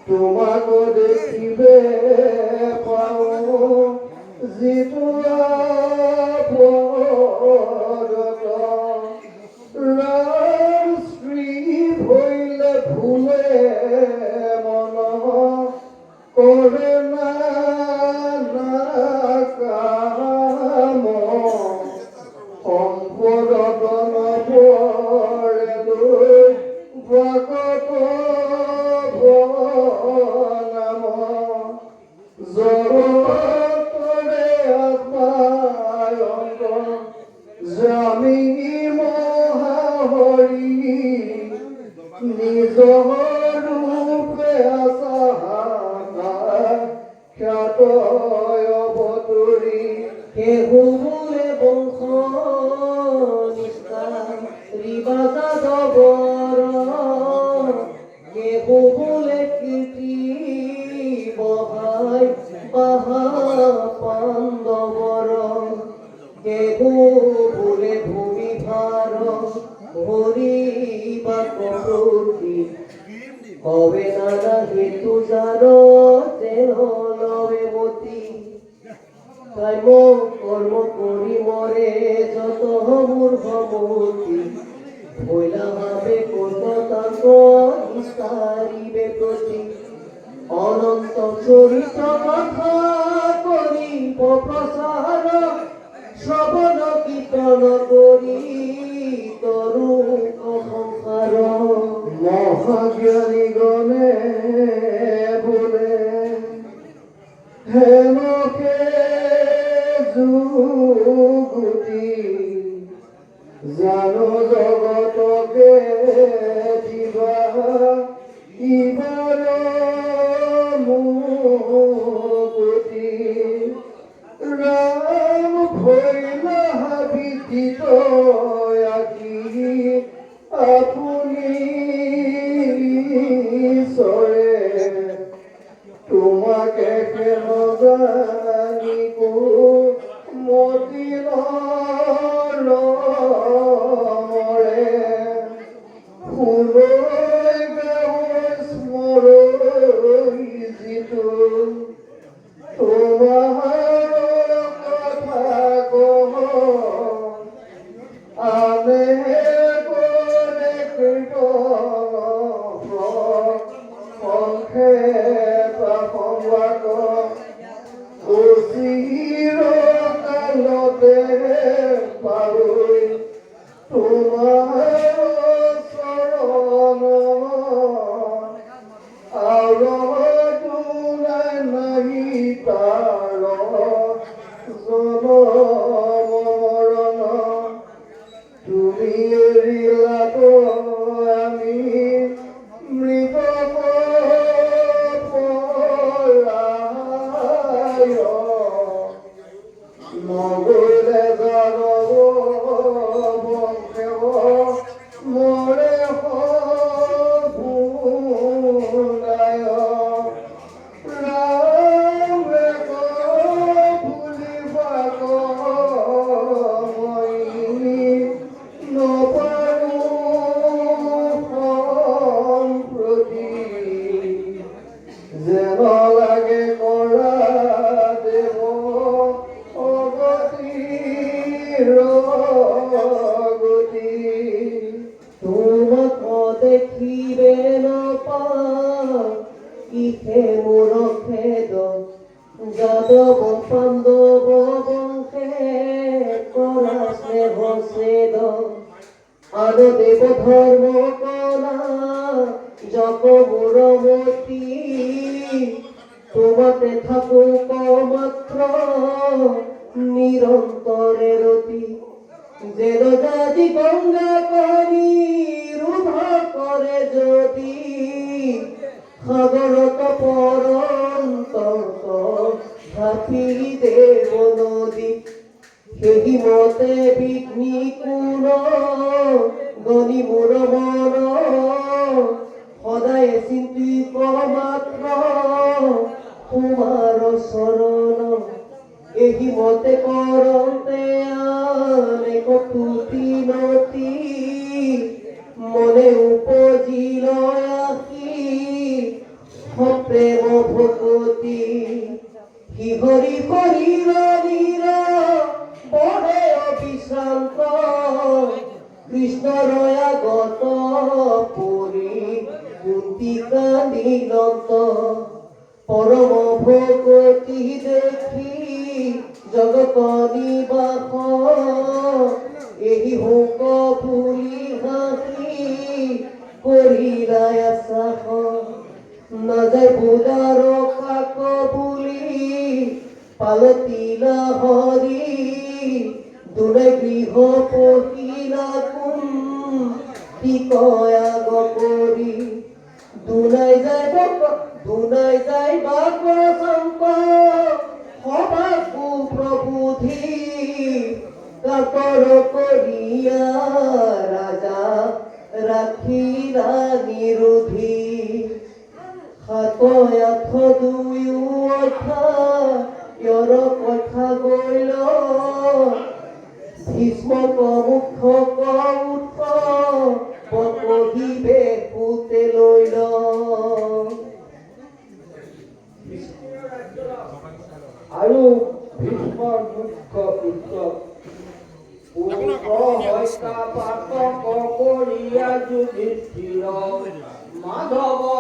তোমাক দেখিবে পাও যিটো ৰাম শ্ৰী ভৈলে ভুলে মন কৰে না কাম সম্পদ নপৰে লৈ ভকত নাম জগতৰে আত্মায়ন্ত জামি মহাহৰি নিজ ৰূপে খ্যাত অৱতৰি কেহুমুলে বংশ নিষ্ঠা যাদৱৰ কেহুমুলে কীৰ্তি বহাই বাহা পাণ্ডৱৰ কেহুমুলে ভূমি ভাৰ ভৰি বা কৰুতি কবে নানা হেতু জান তেনলবে মতি কর্ম কর্ম করি মরে যত মূর্খমূর্তি ভৈলা ভাবে কর্মতাঙ্গ নিস্তারিবে প্রতি অনন্ত চরিত্র কথা করি প্রসার শ্রবণ কীর্তন করি তরু সংসার মহাজ্ঞানী গণে বলে হেমকে যুগুতি জানো জগতকে দিবা ইবাৰ মুকুতি ৰাম ভৈলা বিদিত আকি আপুনি চৰে তোমাকে কেন জানিব মতি নৰে ফুলৈ গাঁৱৰ স্মৰণ যিটো তোমাৰ কথা কওঁ আনে কৰে সংক্ষেপ সংবাদ চিৰ কালতে পালৈ তোমাৰ চৰণ আৰু তোলাই নাহি তাৰ জনম মৰণ তুমি এৰিলাতো আমি মৃত নগলে জানব বংশেব মৰে ভূলায় ৰামে ভুলিবাক মই নপাৰো সম্প্ৰতি যেন লাগে কৰা দেৱ গতি তোমাক দেখিবে নপা ইহে মোৰ খেদ যাদৱ পাণ্ডৱ বংশে কৰা স্নেহ ছেদ আন দেৱ ধৰ্ম কলা যক মোৰ মতি তোমাতে থাকো মাত্ৰ নিৰন্তৰে ৰতি যেন জাতি গংগা কৰি ৰুধ কৰে যদি সাগৰত পৰন্ত ধাপি দেৱ নদী সেই মতে বিঘ্নি কোন গণি মোৰ মন সদায় চিন্তিত মাত্ৰ তোমাৰ চৰণ এই মতে কৰতে কটুতি নতি মনে উপজিল আহি প্রেম ভকতি হিহরি হরির নীর বহে অবিশ্রান্ত কৃষ্ণ রয়াগত পুরী কুন্তি কান্দিলত পরম ভকতি দেখি জগত নিবাস এই হোক ভুলি হাঁহি করিলাই আশাস নাযায় বুদার কাক বুলি পালতিলা হৰি দুলে গৃহ পহিলা কোন কি কয়া গপৰি দুনাই যায় বাক শংকৰ সবাকু প্ৰবুধি কাতৰ কৰিয়া ৰাজা ৰাখিলা নিৰোধী হাতয় আঠ দুয়ো অথা ইয়ৰ কথা গৈল ভীষ্মক মুখ্যক উঠ পকহিবে পুতে লৈল আৰু ভীষ্মৰ মুখ্য পুত্ৰ পুত্ৰ হৈছা পাতক কৰিয়া যুধিষ্ঠিৰ মাধৱৰ